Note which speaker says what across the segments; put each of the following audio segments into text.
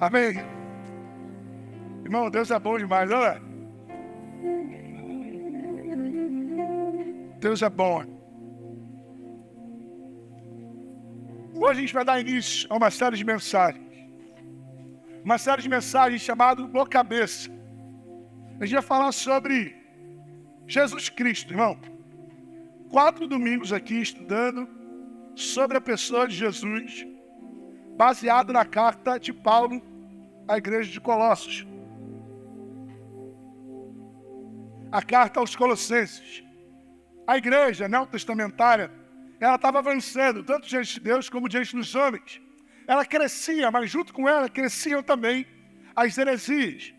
Speaker 1: Amém? Irmão, Deus é bom demais, não é? Deus é bom. Hoje a gente vai dar início a uma série de mensagens. Uma série de mensagens chamada O Cabeça. A gente vai falar sobre Jesus Cristo, irmão. 4 domingos aqui estudando sobre a pessoa de Jesus, baseado na carta de Paulo à igreja de Colossos. A carta aos Colossenses. A igreja neotestamentária, ela estava avançando, tanto diante de Deus como diante dos homens. Ela crescia, mas junto com ela cresciam também as heresias.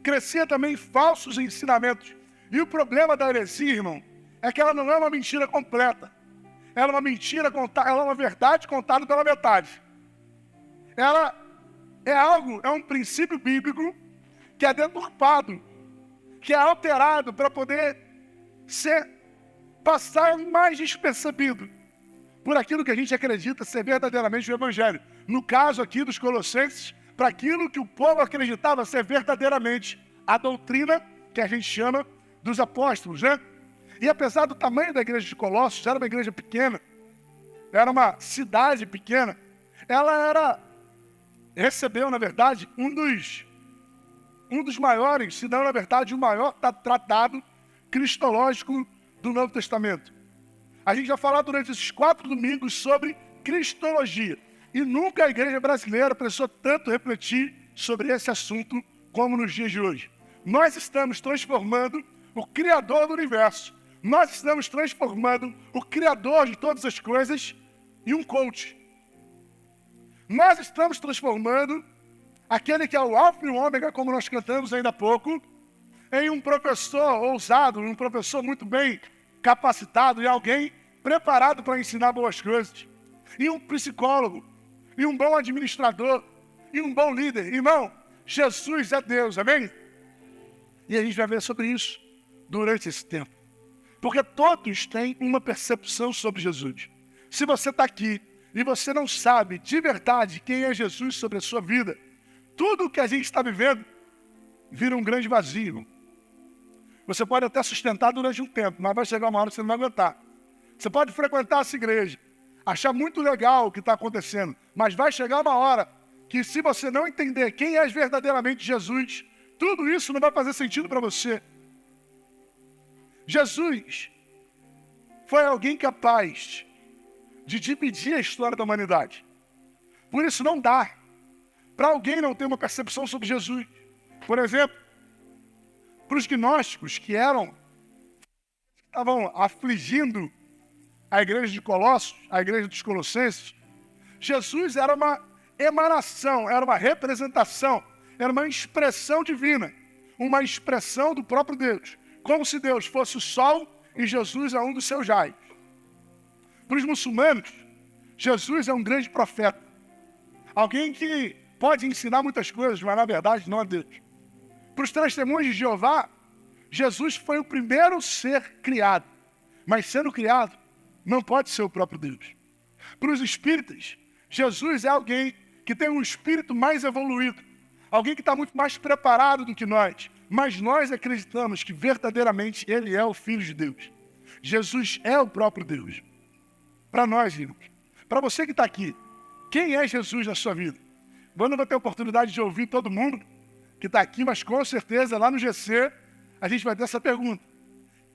Speaker 1: Crescia também falsos ensinamentos. E o problema da heresia, irmão, é que ela não é uma mentira completa. Ela é uma mentira contada, ela é uma verdade contada pela metade. Ela é um princípio bíblico que é deturpado, que é alterado para poder passar mais despercebido por aquilo que a gente acredita ser verdadeiramente o Evangelho. No caso aqui dos Colossenses, para aquilo que o povo acreditava ser verdadeiramente a doutrina que a gente chama dos apóstolos, né? E apesar do tamanho da igreja de Colossos, era uma igreja pequena, era uma cidade pequena, ela recebeu, na verdade, um dos maiores, se não, na verdade, o maior tratado cristológico do Novo Testamento. A gente vai falar durante esses 4 domingos sobre cristologia. E nunca a igreja brasileira precisou tanto refletir sobre esse assunto como nos dias de hoje. Nós estamos transformando o Criador do universo. Nós estamos transformando o Criador de todas as coisas em um coach. Nós estamos transformando aquele que é o Alfa e o Ômega, como nós cantamos ainda há pouco, em um professor ousado, um professor muito bem capacitado e alguém preparado para ensinar boas coisas. E um psicólogo, e um bom administrador, e um bom líder. Irmão, Jesus é Deus, amém? E a gente vai ver sobre isso durante esse tempo. Porque todos têm uma percepção sobre Jesus. Se você está aqui e você não sabe de verdade quem é Jesus sobre a sua vida, tudo o que a gente está vivendo vira um grande vazio. Você pode até sustentar durante um tempo, mas vai chegar uma hora que você não vai aguentar. Você pode frequentar essa igreja, achar muito legal o que está acontecendo, mas vai chegar uma hora que, se você não entender quem é verdadeiramente Jesus, tudo isso não vai fazer sentido para você. Jesus foi alguém capaz de dividir a história da humanidade. Por isso não dá para alguém não ter uma percepção sobre Jesus. Por exemplo, para os gnósticos que estavam afligindo a igreja de Colossos, a igreja dos Colossenses, Jesus era uma emanação, era uma representação, era uma expressão divina, uma expressão do próprio Deus, como se Deus fosse o sol e Jesus é um dos seus raios. Para os muçulmanos, Jesus é um grande profeta, alguém que pode ensinar muitas coisas, mas na verdade não é Deus. Para os testemunhos de Jeová, Jesus foi o primeiro ser criado, mas sendo criado, não pode ser o próprio Deus. Para os espíritas, Jesus é alguém que tem um espírito mais evoluído, alguém que está muito mais preparado do que nós, mas nós acreditamos que verdadeiramente Ele é o Filho de Deus. Jesus é o próprio Deus. Para nós, irmãos, para você que está aqui, quem é Jesus na sua vida? Eu não vou ter oportunidade de ouvir todo mundo que está aqui, mas com certeza lá no GC a gente vai ter essa pergunta.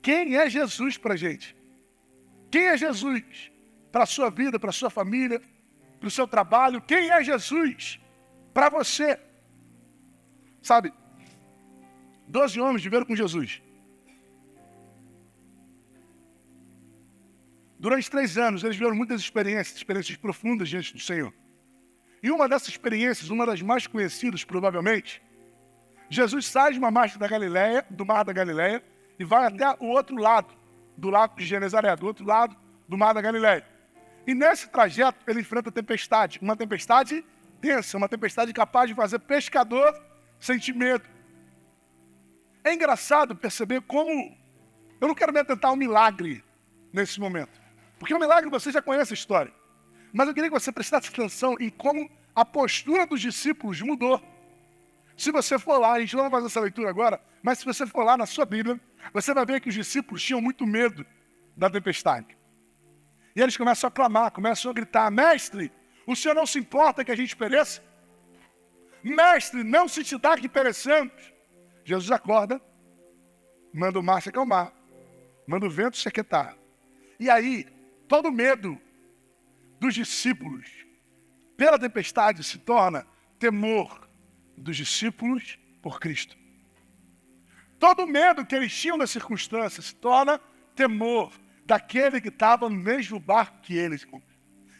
Speaker 1: Quem é Jesus para a gente? Quem é Jesus para a sua vida, para a sua família, para o seu trabalho? Quem é Jesus para você? Sabe, 12 homens viveram com Jesus. Durante 3 anos, eles viveram muitas experiências profundas diante do Senhor. E uma dessas experiências, uma das mais conhecidas provavelmente, Jesus sai de uma margem da Galileia, do mar da Galileia, e vai até o outro lado do lago de Genezaré, do outro lado do mar da Galileia. E nesse trajeto ele enfrenta tempestade, uma tempestade densa, uma tempestade capaz de fazer pescador sentir medo. É engraçado perceber como... Eu não quero me atentar a um milagre nesse momento, porque o milagre você já conhece a história. Mas eu queria que você prestasse atenção em como a postura dos discípulos mudou. Se você for lá, a gente não vai fazer essa leitura agora, mas se você for lá na sua Bíblia, você vai ver que os discípulos tinham muito medo da tempestade. E eles começam a clamar, começam a gritar: mestre, o Senhor não se importa que a gente pereça? Mestre, não se te dá que pereçamos. Jesus acorda, manda o mar se acalmar, manda o vento se aquietar. E aí, todo medo dos discípulos pela tempestade se torna temor dos discípulos por Cristo. Todo medo que eles tinham das circunstâncias se torna temor daquele que estava no mesmo barco que eles.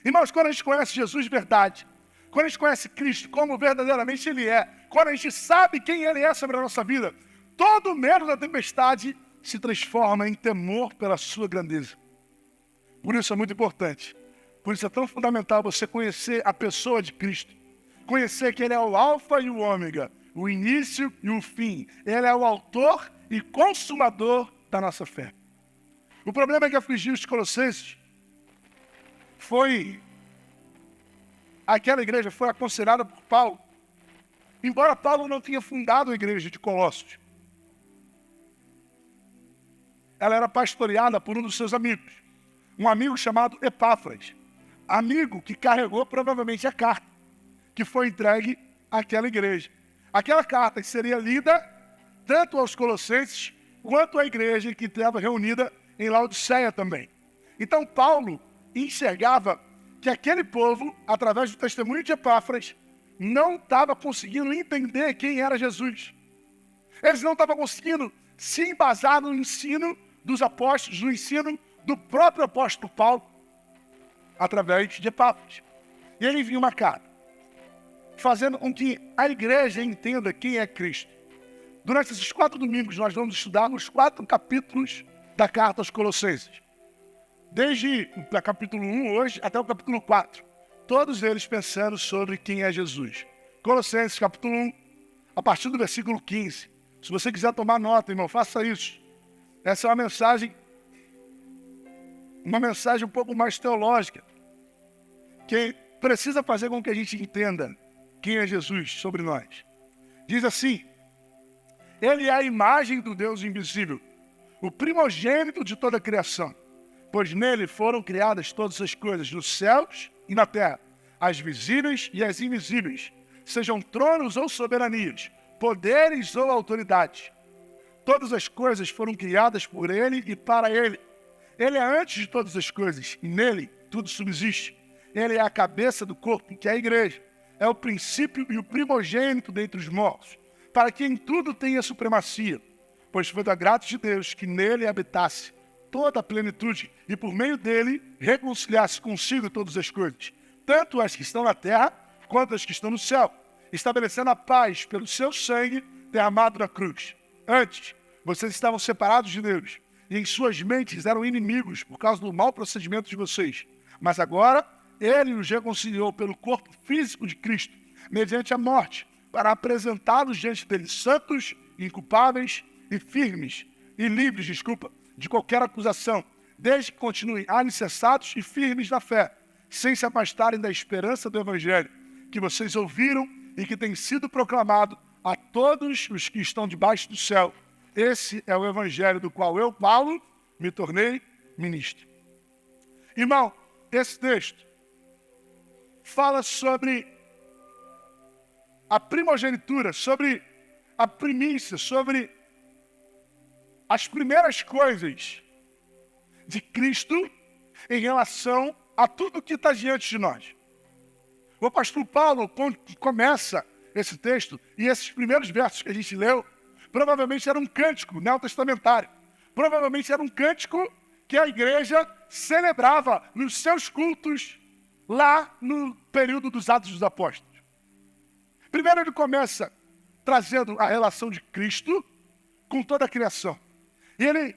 Speaker 1: Irmãos, quando a gente conhece Jesus de verdade, quando a gente conhece Cristo como verdadeiramente Ele é, quando a gente sabe quem Ele é sobre a nossa vida, todo medo da tempestade se transforma em temor pela sua grandeza. Por isso é muito importante. Por isso é tão fundamental você conhecer a pessoa de Cristo. Conhecer que Ele é o alfa e o ômega, o início e o fim. Ele é o autor e consumador da nossa fé. O problema é que afligiu os colossenses aquela igreja foi aconselhada por Paulo. Embora Paulo não tenha fundado a igreja de Colossos, ela era pastoreada por um dos seus amigos, um amigo chamado Epáfras, amigo que carregou provavelmente a carta que foi entregue àquela igreja. Aquela carta seria lida tanto aos colossenses quanto à igreja que estava reunida em Laodiceia também. Então Paulo enxergava que aquele povo, através do testemunho de Epáfras, não estava conseguindo entender quem era Jesus. Eles não estavam conseguindo se embasar no ensino dos apóstolos, no ensino do próprio apóstolo Paulo, através de Epáfras. E ele envia uma carta, fazendo com que a igreja entenda quem é Cristo. Durante esses 4 domingos, nós vamos estudar os 4 capítulos da carta aos Colossenses. Desde o capítulo 1 hoje até o capítulo 4. Todos eles pensando sobre quem é Jesus. Colossenses, capítulo 1, a partir do versículo 15. Se você quiser tomar nota, irmão, faça isso. Essa é uma mensagem um pouco mais teológica, que precisa fazer com que a gente entenda quem é Jesus sobre nós. Diz assim: Ele é a imagem do Deus invisível, o primogênito de toda a criação, pois nele foram criadas todas as coisas, nos céus e na terra, as visíveis e as invisíveis, sejam tronos ou soberanias, poderes ou autoridades. Todas as coisas foram criadas por ele e para ele. Ele é antes de todas as coisas, e nele tudo subsiste. Ele é a cabeça do corpo, que é a igreja. É o princípio e o primogênito dentre os mortos, para que em tudo tenha supremacia, pois foi da graça de Deus que nele habitasse toda a plenitude, e por meio dele reconciliasse consigo todas as coisas, tanto as que estão na terra, quanto as que estão no céu, estabelecendo a paz pelo seu sangue derramado na cruz. Antes, vocês estavam separados de Deus, e em suas mentes eram inimigos por causa do mau procedimento de vocês. Mas agora, ele os reconciliou pelo corpo físico de Cristo, mediante a morte, para apresentá-los diante dele santos, inculpáveis e firmes, e livres, de qualquer acusação, desde que continuem alicerçados e firmes na fé, sem se afastarem da esperança do Evangelho, que vocês ouviram e que tem sido proclamado a todos os que estão debaixo do céu. Esse é o Evangelho do qual eu, Paulo, me tornei ministro. Irmão, esse texto fala sobre a primogenitura, sobre a primícia, sobre as primeiras coisas de Cristo em relação a tudo que está diante de nós. O apóstolo Paulo, quando começa esse texto, e esses primeiros versos que a gente leu, provavelmente era um cântico neotestamentário. Provavelmente era um cântico que a igreja celebrava nos seus cultos lá no período dos Atos dos Apóstolos. Primeiro ele começa trazendo a relação de Cristo com toda a criação. E ele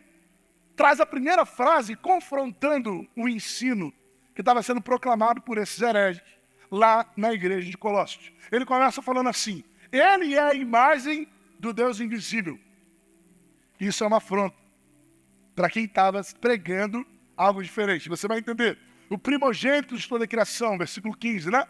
Speaker 1: traz a primeira frase confrontando o ensino que estava sendo proclamado por esses hereges lá na igreja de Colossos. Ele começa falando assim: ele é a imagem do Deus invisível. Isso é uma afronta para quem estava pregando algo diferente. Você vai entender. O primogênito de toda a criação, versículo 15, né?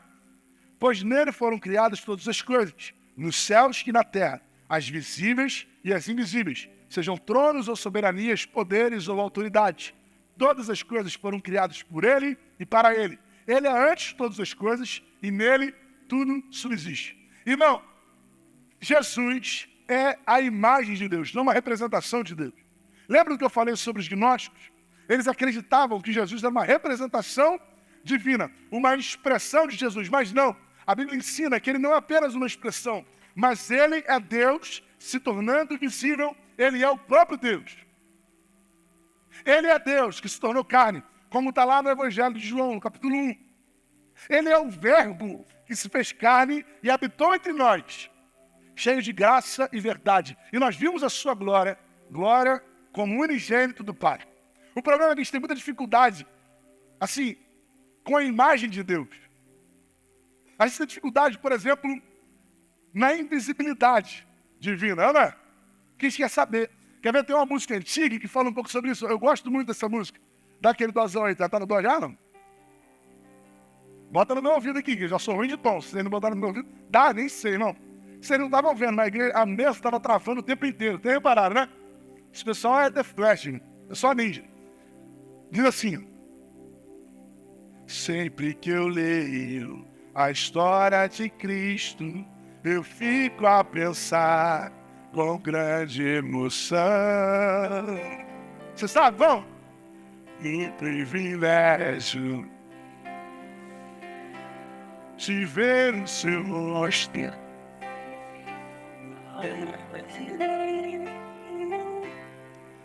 Speaker 1: Pois nele foram criadas todas as coisas, nos céus e na terra, as visíveis e as invisíveis, sejam tronos ou soberanias, poderes ou autoridades. Todas as coisas foram criadas por ele e para ele. Ele é antes de todas as coisas e nele tudo subsiste. Irmão, Jesus é a imagem de Deus, não uma representação de Deus. Lembra do que eu falei sobre os gnósticos? Eles acreditavam que Jesus era uma representação divina, uma expressão de Jesus, mas não. A Bíblia ensina que ele não é apenas uma expressão, mas ele é Deus se tornando visível, ele é o próprio Deus. Ele é Deus que se tornou carne, como está lá no Evangelho de João, no capítulo 1. Ele é o Verbo que se fez carne e habitou entre nós, cheio de graça e verdade. E nós vimos a sua glória, glória como unigênito do Pai. O problema é que a gente tem muita dificuldade, assim, com a imagem de Deus. A gente tem dificuldade, por exemplo, na invisibilidade divina, não é? Quem quer saber? Quer ver? Tem uma música antiga que fala um pouco sobre isso. Eu gosto muito dessa música. Dá aquele dozão aí. Tá no dó já, não? Bota no meu ouvido aqui, que eu já sou ruim de tom. Se vocês não botaram no meu ouvido, dá, nem sei, não. Vocês não estavam vendo, na igreja, a mesa estava travando o tempo inteiro. Tem reparado, né? Esse pessoal é The Flash, é só ninja. Diz assim: sempre que eu leio a história de Cristo, eu fico a pensar com grande emoção. Você sabe, vamos? Que privilégio de ver o seu rosto.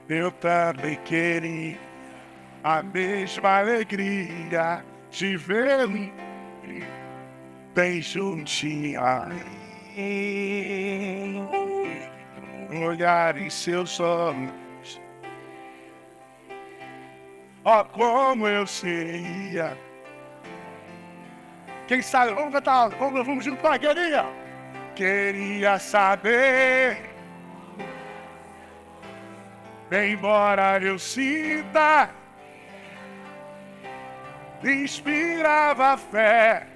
Speaker 1: Eu também queria a mesma alegria de vê-lo bem juntinho. Olhar em seus olhos, ó, como eu seria. Quem sabe, vamos cantar, vamos juntar, queria saber, embora eu sinta, inspirava fé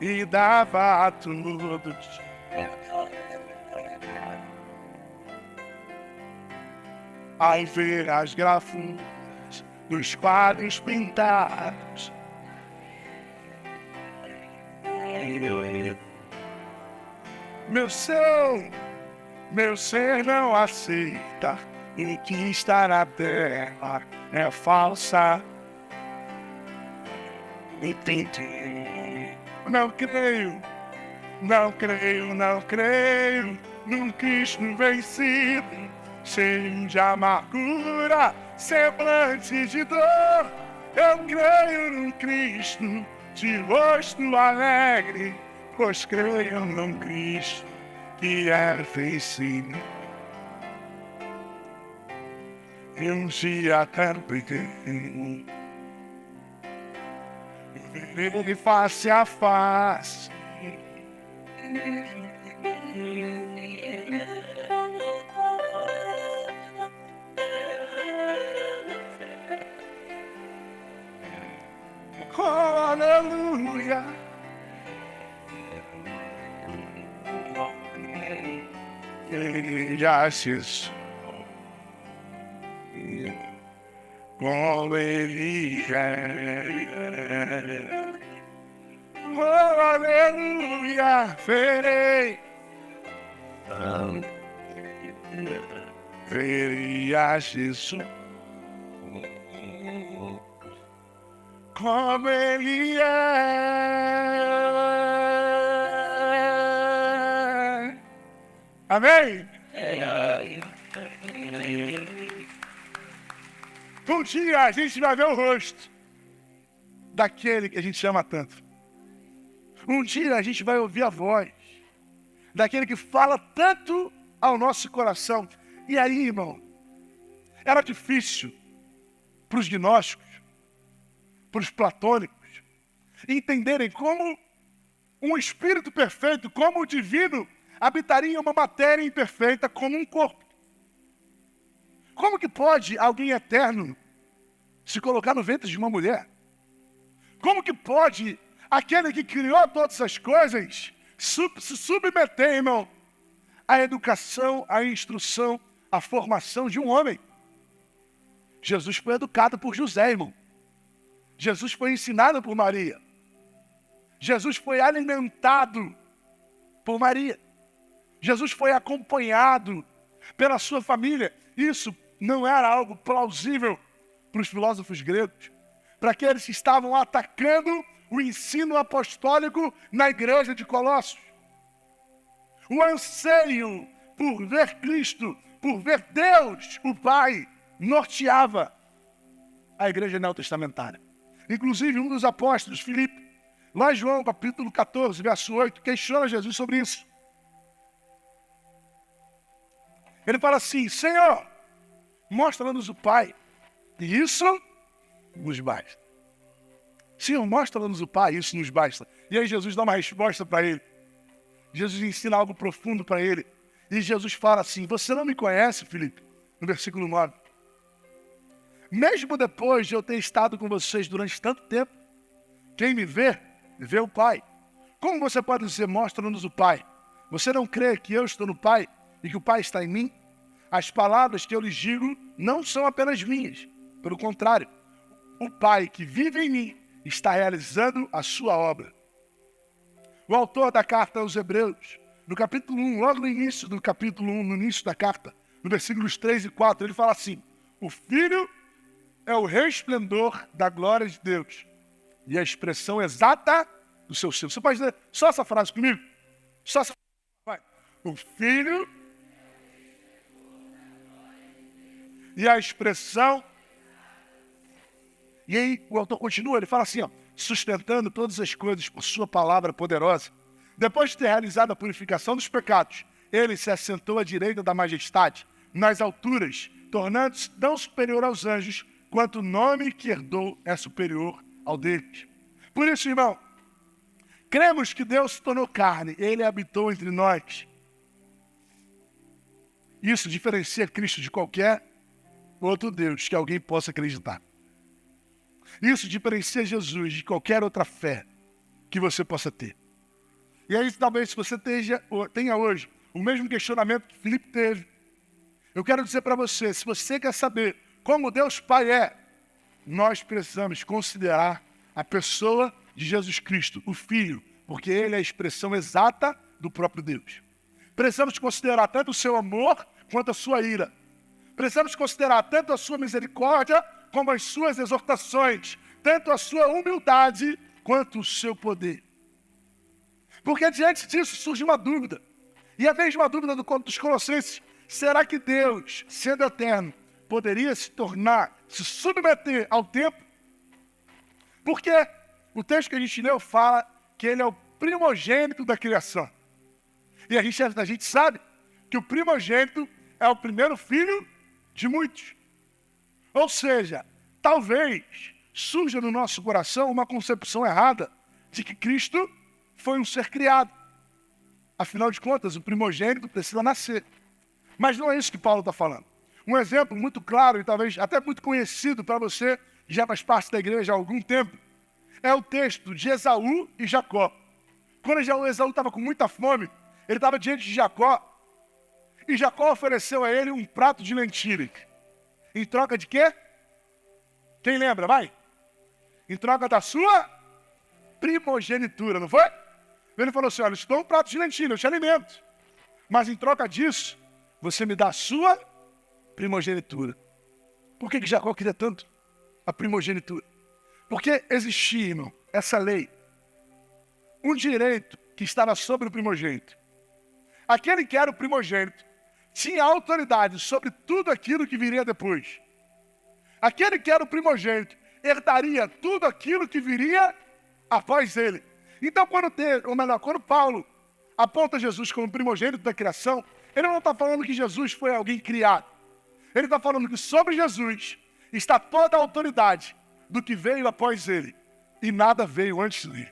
Speaker 1: e dava tudo. Ao ver as gravuras dos quadros pintados, meu ser não aceita, e que está na terra é falsa. Entendi. Não creio num Cristo vencido, cheio de amargura, semblante de dor. Eu creio num Cristo de rosto alegre, pois creio num Cristo que é vencido. E um dia quero pedir, ver ele face a face. Oh, aleluia. Ele já se como ele é. Oh, aleluia. Verei a Jesus como ele é. Amém? Um dia a gente vai ver o rosto daquele que a gente ama tanto. Um dia a gente vai ouvir a voz daquele que fala tanto ao nosso coração. E aí, irmão, era difícil para os gnósticos, para os platônicos, entenderem como um espírito perfeito, como o divino, habitaria em uma matéria imperfeita como um corpo. Como que pode alguém eterno se colocar no ventre de uma mulher? Como que pode aquele que criou todas as coisas se submeter, irmão, à educação, à instrução, à formação de um homem? Jesus foi educado por José, irmão. Jesus foi ensinado por Maria. Jesus foi alimentado por Maria. Jesus foi acompanhado pela sua família. Isso não era algo plausível para os filósofos gregos, para aqueles que estavam atacando o ensino apostólico na igreja de Colossos. O anseio por ver Cristo, por ver Deus, o Pai, norteava a igreja neotestamentária. Inclusive, um dos apóstolos, Filipe, lá em João, capítulo 14, verso 8, questiona Jesus sobre isso. Ele fala assim: Senhor, mostra-nos o Pai, e isso nos basta. Senhor, mostra-nos o Pai, isso nos basta. E aí Jesus dá uma resposta para ele. Jesus ensina algo profundo para ele. E Jesus fala assim: você não me conhece, Filipe? No versículo 9. Mesmo depois de eu ter estado com vocês durante tanto tempo, quem me vê, vê o Pai. Como você pode dizer, mostra-nos o Pai? Você não crê que eu estou no Pai e que o Pai está em mim? As palavras que eu lhes digo não são apenas minhas. Pelo contrário, o Pai que vive em mim está realizando a sua obra. O autor da carta aos Hebreus, no capítulo 1, logo no início do capítulo 1, no início da carta, no versículos 3 e 4, ele fala assim: o Filho é o resplendor da glória de Deus e a expressão exata do seu ser. Você pode dizer só essa frase comigo? Só essa frase. Vai. O Filho e a expressão. E aí o autor continua, ele fala assim, ó: sustentando todas as coisas por sua palavra poderosa. Depois de ter realizado a purificação dos pecados, ele se assentou à direita da majestade, nas alturas, tornando-se tão superior aos anjos, quanto o nome que herdou é superior ao deles. Por isso, irmão, cremos que Deus se tornou carne, ele habitou entre nós. Isso diferencia Cristo de qualquer outro Deus que alguém possa acreditar. Isso diferencia Jesus de qualquer outra fé que você possa ter. E aí, talvez, se você tenha hoje o mesmo questionamento que Filipe teve, eu quero dizer para você, se você quer saber como Deus Pai é, nós precisamos considerar a pessoa de Jesus Cristo, o Filho, porque ele é a expressão exata do próprio Deus. Precisamos considerar tanto o seu amor quanto a sua ira. Precisamos considerar tanto a sua misericórdia como as suas exortações, tanto a sua humildade quanto o seu poder. Porque diante disso surge uma dúvida. E a mesma dúvida dos Colossenses: será que Deus, sendo eterno, poderia se submeter ao tempo? Porque o texto que a gente leu fala que ele é o primogênito da criação. E a gente sabe que o primogênito é o primeiro filho de muitos. Ou seja, talvez surja no nosso coração uma concepção errada de que Cristo foi um ser criado. Afinal de contas, o primogênito precisa nascer. Mas não é isso que Paulo está falando. Um exemplo muito claro e talvez até muito conhecido para você, que já faz parte da igreja há algum tempo, é o texto de Esaú e Jacó. Quando Esaú estava com muita fome, ele estava diante de Jacó, e Jacó ofereceu a ele um prato de lentilhas. Em troca de quê? Quem lembra? Vai. Em troca da sua primogenitura, não foi? Ele falou assim: olha, eu te dou um prato de lentilha, eu te alimento. Mas em troca disso, você me dá a sua primogenitura. Por que Jacó queria tanto a primogenitura? Porque existia, irmão, essa lei, um direito que estava sobre o primogênito. Aquele que era o primogênito tinha autoridade sobre tudo aquilo que viria depois. Aquele que era o primogênito herdaria tudo aquilo que viria após ele. Então, quando Paulo aponta Jesus como primogênito da criação, ele não está falando que Jesus foi alguém criado. Ele está falando que sobre Jesus está toda a autoridade do que veio após ele, e nada veio antes dele.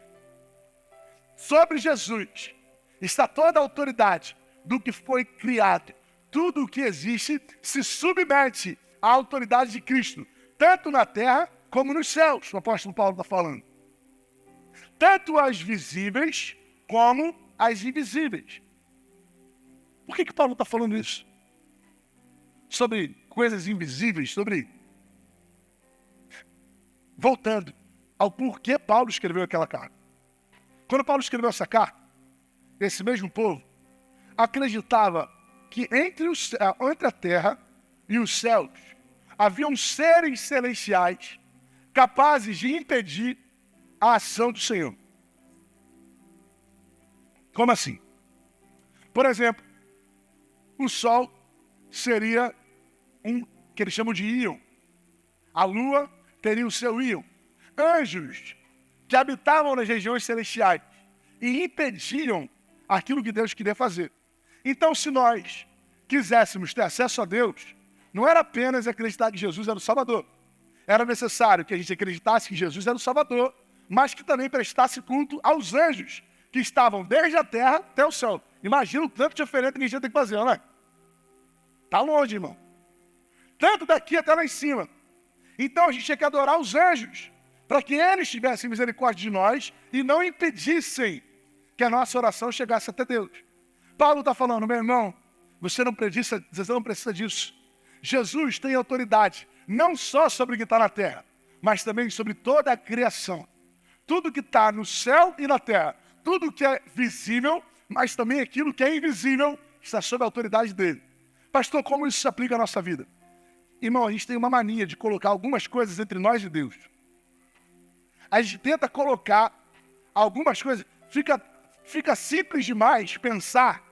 Speaker 1: Sobre Jesus está toda a autoridade do que foi criado. Tudo o que existe se submete à autoridade de Cristo, tanto na terra como nos céus, o apóstolo Paulo está falando. tanto as visíveis como as invisíveis. Por que Paulo está falando isso? Sobre coisas invisíveis, Voltando ao porquê Paulo escreveu aquela carta. Quando Paulo escreveu essa carta, esse mesmo povo acreditava que entre a terra e os céus haviam seres celestiais capazes de impedir a ação do Senhor. Como assim? Por exemplo, o Sol seria que eles chamam de íon. A Lua teria o seu íon. Anjos que habitavam nas regiões celestiais e impediam aquilo que Deus queria fazer. Então, se nós quiséssemos ter acesso a Deus, não era apenas acreditar que Jesus era o Salvador. Era necessário que a gente acreditasse que Jesus era o Salvador, mas que também prestasse culto aos anjos, que estavam desde a terra até o céu. Imagina o tanto de diferente que a gente tem que fazer, não é? Está longe, irmão. Tanto daqui até lá em cima. Então a gente tinha que adorar os anjos, para que eles tivessem misericórdia de nós e não impedissem que a nossa oração chegasse até Deus. Paulo está falando, meu irmão, você não precisa disso. Jesus tem autoridade, não só sobre o que está na terra, mas também sobre toda a criação. Tudo que está no céu e na terra, tudo que é visível, mas também aquilo que é invisível, está sob a autoridade dele. Pastor, como isso se aplica à nossa vida? Irmão, a gente tem uma mania de colocar algumas coisas entre nós e Deus. A gente tenta colocar algumas coisas, fica simples demais pensar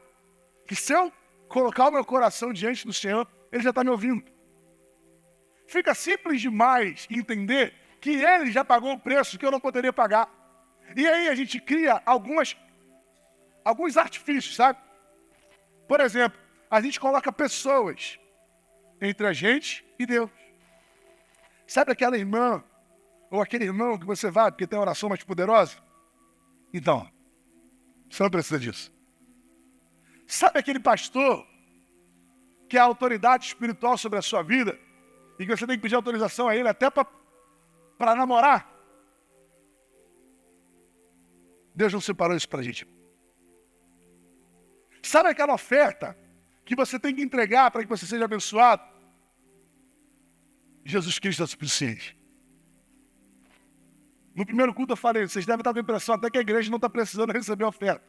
Speaker 1: que se eu colocar o meu coração diante do Senhor, Ele já está me ouvindo. Fica simples demais entender que Ele já pagou o preço que eu não poderia pagar. E aí a gente cria alguns artifícios, sabe? Por exemplo, a gente coloca pessoas entre a gente e Deus. Sabe aquela irmã ou aquele irmão que você vai porque tem uma oração mais poderosa? Então, você não precisa disso. Sabe aquele pastor que é a autoridade espiritual sobre a sua vida e que você tem que pedir autorização a ele até para namorar? Deus não separou isso para a gente. Sabe aquela oferta que você tem que entregar para que você seja abençoado? Jesus Cristo é suficiente. No primeiro culto eu falei, vocês devem estar com a impressão até que a igreja não está precisando receber oferta.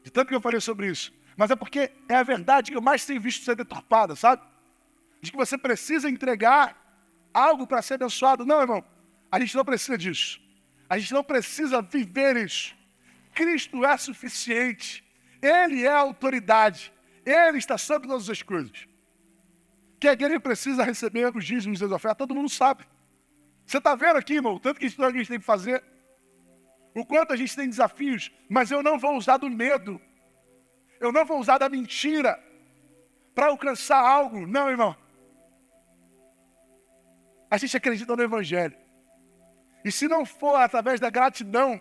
Speaker 1: De tanto que eu falei sobre isso. Mas é porque é a verdade que eu mais tenho visto ser deturpada, sabe? De que você precisa entregar algo para ser abençoado. Não, irmão, a gente não precisa disso. A gente não precisa viver isso. Cristo é suficiente. Ele é a autoridade. Ele está sobre todas as coisas. Que a igreja precisa receber os dízimos e as ofertas, todo mundo sabe. Você está vendo aqui, irmão, o tanto que a gente tem que fazer, o quanto a gente tem desafios, mas eu não vou usar do medo, eu não vou usar da mentira para alcançar algo. Não, irmão. A gente acredita no Evangelho. E se não for através da gratidão,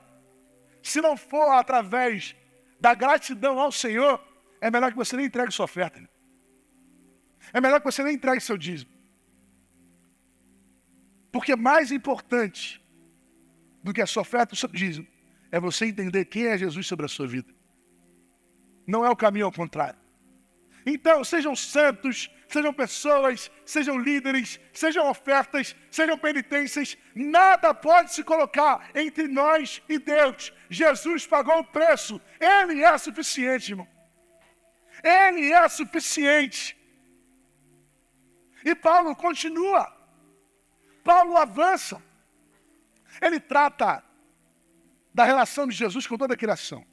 Speaker 1: se não for através da gratidão ao Senhor, é melhor que você nem entregue sua oferta. É melhor que você nem entregue seu dízimo. Porque mais importante do que a sua oferta e o seu dízimo é você entender quem é Jesus sobre a sua vida. Não é o caminho ao contrário. Então, sejam santos, sejam pessoas, sejam líderes, sejam ofertas, sejam penitências, nada pode se colocar entre nós e Deus. Jesus pagou o preço, Ele é suficiente, irmão. Ele é suficiente. E Paulo continua. Paulo avança. Ele trata da relação de Jesus com toda a criação.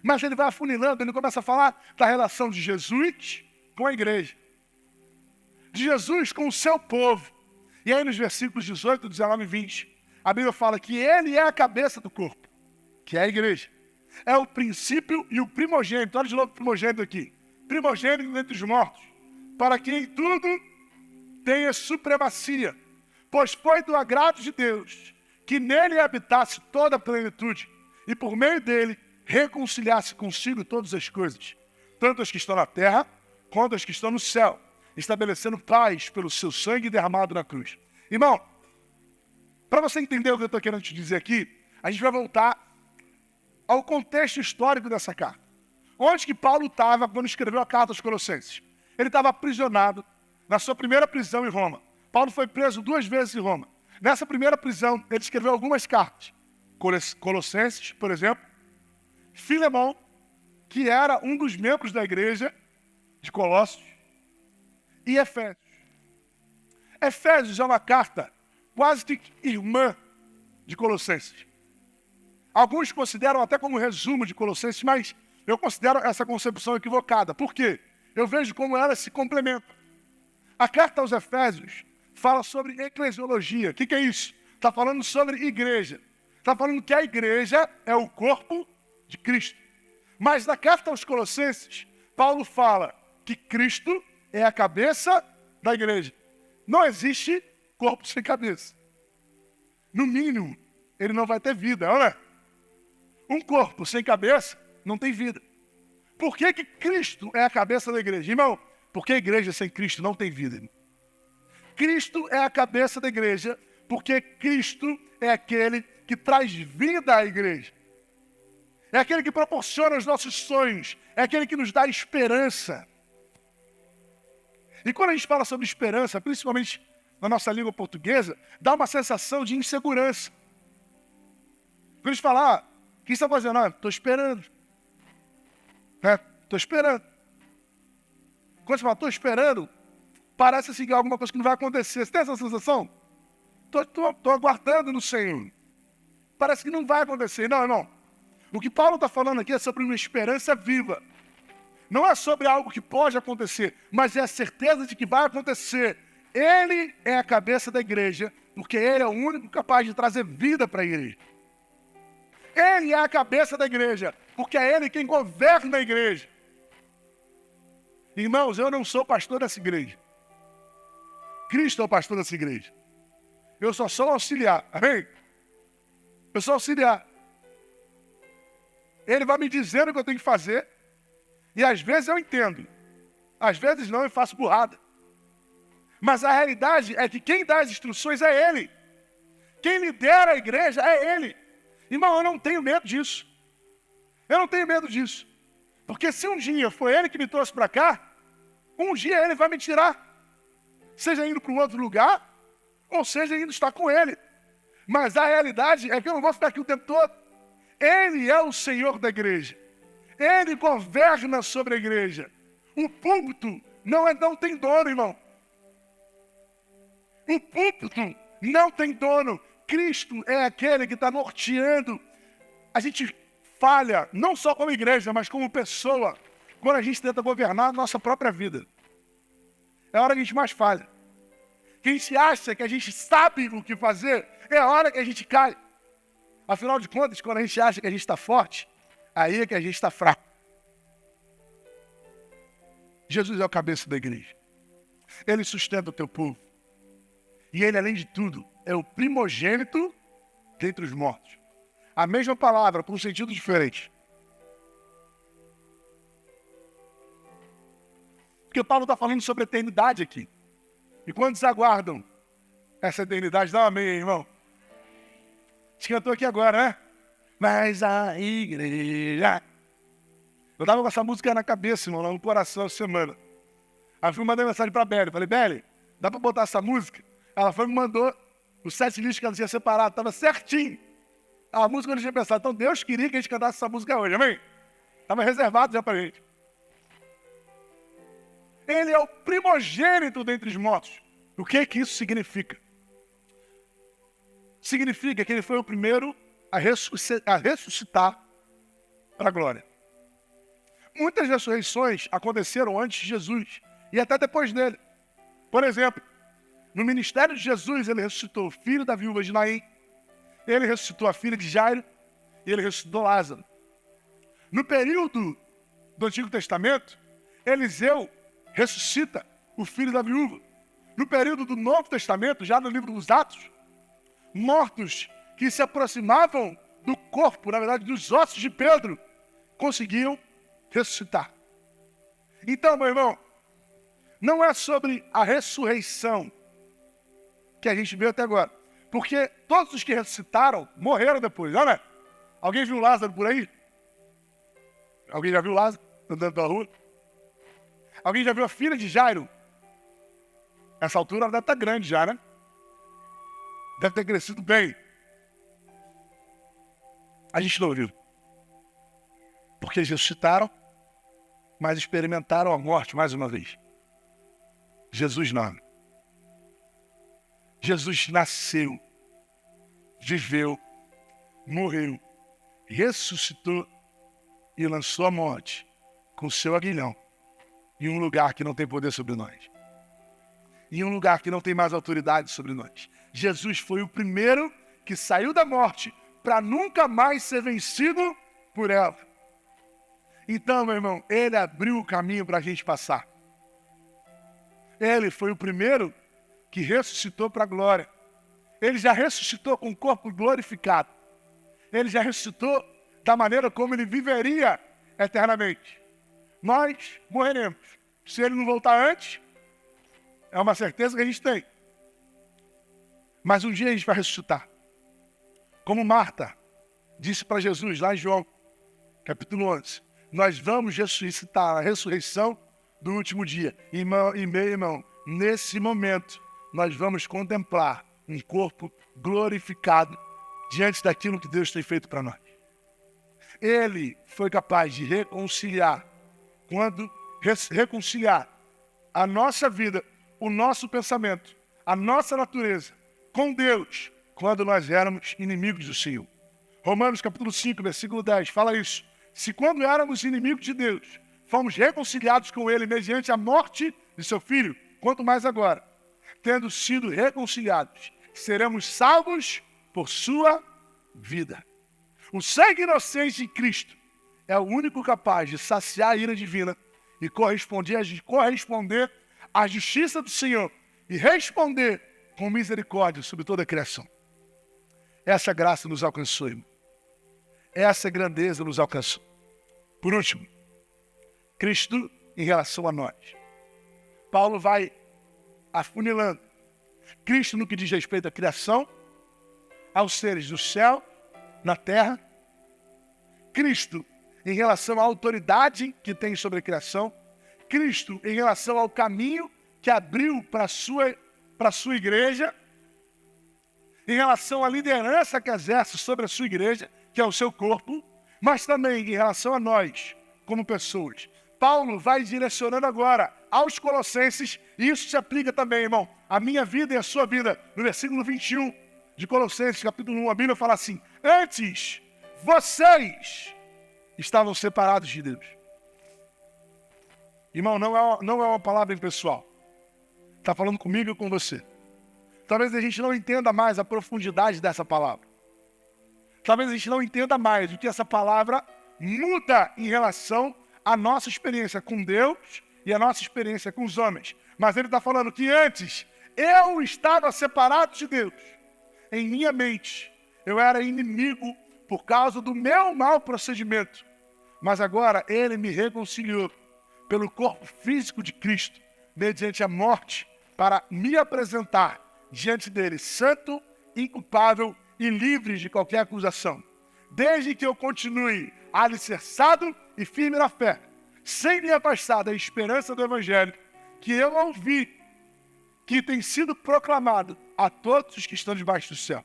Speaker 1: Mas ele vai afunilando, ele começa a falar da relação de Jesus com a igreja. De Jesus com o seu povo. E aí nos versículos 18, 19 e 20, a Bíblia fala que ele é a cabeça do corpo, que é a igreja. É o princípio e o primogênito. Olha de novo o primogênito aqui. Primogênito entre os mortos. Para que em tudo tenha supremacia. Pois foi do agrado de Deus que nele habitasse toda a plenitude. E por meio dele reconciliasse consigo todas as coisas, tanto as que estão na terra, quanto as que estão no céu, estabelecendo paz pelo seu sangue derramado na cruz. Irmão, para você entender o que eu estou querendo te dizer aqui, A gente vai voltar ao contexto histórico dessa carta. Onde que Paulo estava quando escreveu a carta aos Colossenses? Ele estava aprisionado na sua primeira prisão em Roma. Paulo foi preso 2 vezes em Roma. Nessa primeira prisão, ele escreveu algumas cartas. Colossenses, por exemplo. Filemão, que era um dos membros da igreja de Colossos. E Efésios. Efésios é uma carta quase que irmã de Colossenses. Alguns consideram até como resumo de Colossenses, mas eu considero essa concepção equivocada. Por quê? Eu vejo como elas se complementam. A carta aos Efésios fala sobre eclesiologia. O que é isso? Está falando sobre igreja. Está falando que a igreja é o corpo de Cristo. Mas na carta aos Colossenses, Paulo fala que Cristo é a cabeça da igreja. Não existe corpo sem cabeça. No mínimo, ele não vai ter vida, não é? Um corpo sem cabeça não tem vida. Por que que Cristo é a cabeça da igreja? Irmão, porque a igreja sem Cristo não tem vida. Cristo é a cabeça da igreja, porque Cristo é aquele que traz vida à igreja. É aquele que proporciona os nossos sonhos. É aquele que nos dá esperança. E quando a gente fala sobre esperança, principalmente na nossa língua portuguesa, dá uma sensação de insegurança. Quando a gente fala, o que você está fazendo? Estou esperando. Estou esperando. Quando você fala, estou esperando, parece assim, alguma coisa que não vai acontecer. Você tem essa sensação? Estou aguardando no Senhor. Parece que não vai acontecer. Não, irmão. O que Paulo está falando aqui é sobre uma esperança viva. Não é sobre algo que pode acontecer, mas é a certeza de que vai acontecer. Ele é a cabeça da igreja, porque ele é o único capaz de trazer vida para a igreja. Ele é a cabeça da igreja, porque é ele quem governa a igreja. Irmãos, eu não sou pastor dessa igreja. Cristo é o pastor dessa igreja. Eu só sou auxiliar, amém? Eu sou auxiliar. Ele vai me dizendo o que eu tenho que fazer, e às vezes eu entendo. Às vezes não, eu faço burrada. Mas a realidade é que quem dá as instruções é ele. Quem lidera a igreja é ele. Irmão, eu não tenho medo disso. Eu não tenho medo disso. Porque se um dia foi ele que me trouxe para cá, um dia ele vai me tirar. Seja indo para um outro lugar, ou seja indo estar com ele. Mas a realidade é que eu não vou ficar aqui o tempo todo. Ele é o Senhor da igreja. Ele governa sobre a igreja. O púlpito não tem dono, irmão. O púlpito não tem dono. Cristo é aquele que está norteando. A gente falha, não só como igreja, mas como pessoa, quando a gente tenta governar a nossa própria vida. É a hora que a gente mais falha. Que a gente acha que a gente sabe o que fazer, é a hora que a gente cai. Afinal de contas, quando a gente acha que a gente está forte, aí é que a gente está fraco. Jesus é o cabeça da igreja. Ele sustenta o teu povo. E ele, além de tudo, é o primogênito dentre os mortos. A mesma palavra, com um sentido diferente. Porque Paulo está falando sobre a eternidade aqui. E quantos aguardam essa eternidade? Dá um amém, irmão. A gente cantou aqui agora, né? Mas a igreja... Eu estava com essa música na cabeça, irmão, lá no coração essa semana. Aí eu fui mandar mensagem para a Beli. Falei, Beli, dá para botar essa música? Ela foi e me mandou o set list que ela tinha separado. Estava certinho. A música eu não tinha pensado. Então Deus queria que a gente cantasse essa música hoje, amém? Estava reservado já para a gente. Ele é o primogênito dentre os mortos. O que isso significa? Significa que ele foi o primeiro a ressuscitar para a glória. Muitas ressurreições aconteceram antes de Jesus e até depois dele. Por exemplo, no ministério de Jesus, ele ressuscitou o filho da viúva de Naim, ele ressuscitou a filha de Jairo e ele ressuscitou Lázaro. No período do Antigo Testamento, Eliseu ressuscita o filho da viúva. No período do Novo Testamento, já no livro dos Atos, mortos que se aproximavam do corpo, na verdade dos ossos de Pedro, conseguiam ressuscitar. Então, meu irmão, não é sobre a ressurreição que a gente viu até agora. Porque todos os que ressuscitaram morreram depois, não é? Alguém viu Lázaro por aí? Alguém já viu Lázaro andando pela rua? Alguém já viu a filha de Jairo? Essa altura ela deve estar grande já, né? Deve ter crescido bem. A gente não viu. Porque eles ressuscitaram, mas experimentaram a morte mais uma vez. Jesus não. Jesus nasceu, viveu, morreu, ressuscitou e lançou a morte com o seu aguilhão em um lugar que não tem poder sobre nós. Em um lugar que não tem mais autoridade sobre nós. Jesus foi o primeiro que saiu da morte para nunca mais ser vencido por ela. Então, meu irmão, ele abriu o caminho para a gente passar. Ele foi o primeiro que ressuscitou para a glória. Ele já ressuscitou com o corpo glorificado. Ele já ressuscitou da maneira como ele viveria eternamente. Nós morreremos. Se ele não voltar antes, é uma certeza que a gente tem. Mas um dia a gente vai ressuscitar. Como Marta disse para Jesus, lá em João, capítulo 11. Nós vamos ressuscitar, a ressurreição do último dia. Irmão e meu irmão, nesse momento, nós vamos contemplar um corpo glorificado diante daquilo que Deus tem feito para nós. Ele foi capaz de reconciliar a nossa vida, o nosso pensamento, a nossa natureza com Deus, quando nós éramos inimigos do Senhor. Romanos capítulo 5, versículo 10, fala isso. Se quando éramos inimigos de Deus, fomos reconciliados com Ele mediante a morte de seu Filho, quanto mais agora, tendo sido reconciliados, seremos salvos por sua vida. O sangue inocente de Cristo é o único capaz de saciar a ira divina e corresponder à justiça do Senhor e responder com misericórdia sobre toda a criação. Essa graça nos alcançou, irmão. Essa grandeza nos alcançou. Por último, Cristo em relação a nós. Paulo vai afunilando. Cristo no que diz respeito à criação, aos seres do céu, na terra. Cristo em relação à autoridade que tem sobre a criação. Cristo em relação ao caminho que abriu para a sua igreja. Em relação à liderança que exerce sobre a sua igreja, que é o seu corpo, mas também em relação a nós, como pessoas. Paulo vai direcionando agora aos Colossenses, e isso se aplica também, irmão, à minha vida e à sua vida. No versículo 21 de Colossenses, capítulo 1, a Bíblia fala assim: antes, vocês estavam separados de Deus. Irmão, não é uma palavra impessoal. Está falando comigo e com você. Talvez a gente não entenda mais a profundidade dessa palavra. Talvez a gente não entenda mais o que essa palavra muda em relação à nossa experiência com Deus e a nossa experiência com os homens. Mas ele está falando que antes eu estava separado de Deus. Em minha mente, eu era inimigo por causa do meu mau procedimento. Mas agora ele me reconciliou pelo corpo físico de Cristo, mediante a morte, para me apresentar diante dele santo, inculpável e livre de qualquer acusação. Desde que eu continue alicerçado e firme na fé, sem me afastar da esperança do Evangelho, que eu ouvi, que tem sido proclamado a todos os que estão debaixo do céu.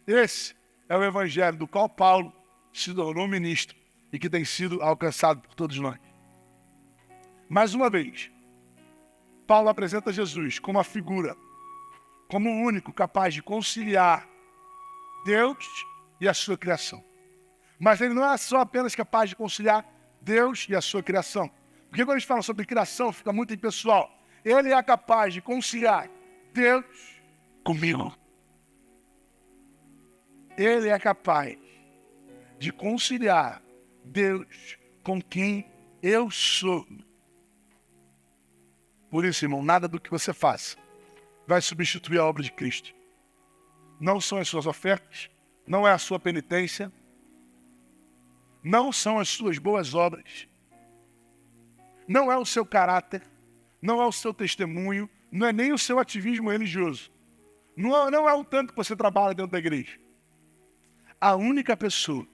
Speaker 1: Esse é o Evangelho do qual Paulo se tornou ministro e que tem sido alcançado por todos nós. Mais uma vez, Paulo apresenta Jesus como a figura, como o único capaz de conciliar Deus e a sua criação. Mas ele não é só apenas capaz de conciliar Deus e a sua criação. Porque quando a gente fala sobre criação, fica muito impessoal. Ele é capaz de conciliar Deus comigo. Ele é capaz de conciliar Deus com quem eu sou. Por isso, irmão, nada do que você faça vai substituir a obra de Cristo. Não são as suas ofertas, não é a sua penitência, não são as suas boas obras, não é o seu caráter, não é o seu testemunho, não é nem o seu ativismo religioso. Não é o tanto que você trabalha dentro da igreja. A única pessoa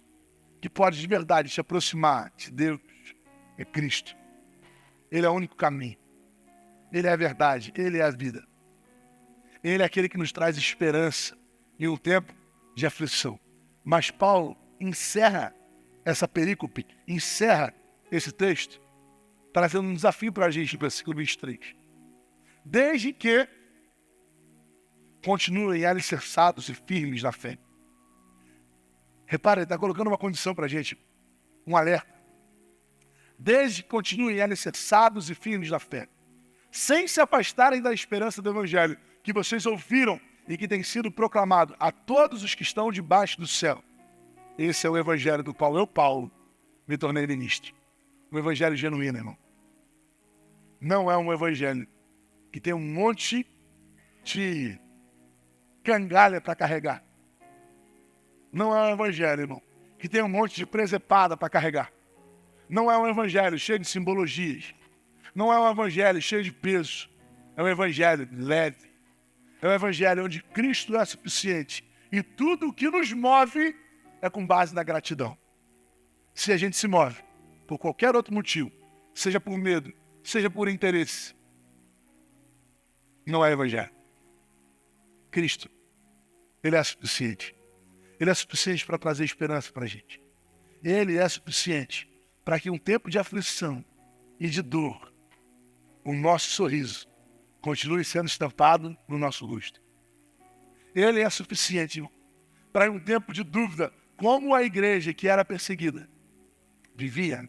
Speaker 1: que pode de verdade te aproximar de Deus é Cristo. Ele é o único caminho. Ele é a verdade. Ele é a vida. Ele é aquele que nos traz esperança em um tempo de aflição. Mas Paulo encerra essa perícope, encerra esse texto, trazendo um desafio para a gente no versículo 23. Desde que continuem alicerçados e firmes na fé. Repara, ele está colocando uma condição para a gente, um alerta. Desde que continuem alicerçados e firmes na fé, sem se afastarem da esperança do Evangelho, que vocês ouviram e que tem sido proclamado a todos os que estão debaixo do céu. Esse é o Evangelho do qual eu, Paulo, me tornei ministro. Um Evangelho genuíno, irmão. Não é um Evangelho que tem um monte de cangalha para carregar. Não é um Evangelho, irmão, que tem um monte de presepada para carregar. Não é um Evangelho cheio de simbologias. Não é um Evangelho cheio de peso. É um Evangelho leve. É um Evangelho onde Cristo é suficiente. E tudo o que nos move é com base na gratidão. Se a gente se move por qualquer outro motivo, seja por medo, seja por interesse, não é Evangelho. Cristo, Ele é suficiente. Ele é suficiente para trazer esperança para a gente. Ele é suficiente para que um tempo de aflição e de dor, o nosso sorriso continue sendo estampado no nosso rosto. Ele é suficiente para um tempo de dúvida, como a igreja que era perseguida vivia,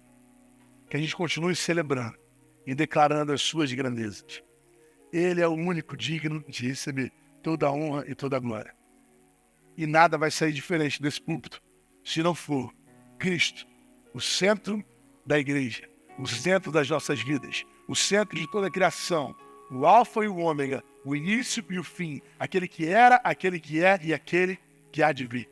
Speaker 1: que a gente continue celebrando e declarando as suas grandezas. Ele é o único digno de receber toda a honra e toda a glória. E nada vai sair diferente desse púlpito, se não for Cristo, o centro da igreja, o centro das nossas vidas, o centro de toda a criação, o alfa e o ômega, o início e o fim, aquele que era, aquele que é e aquele que há de vir.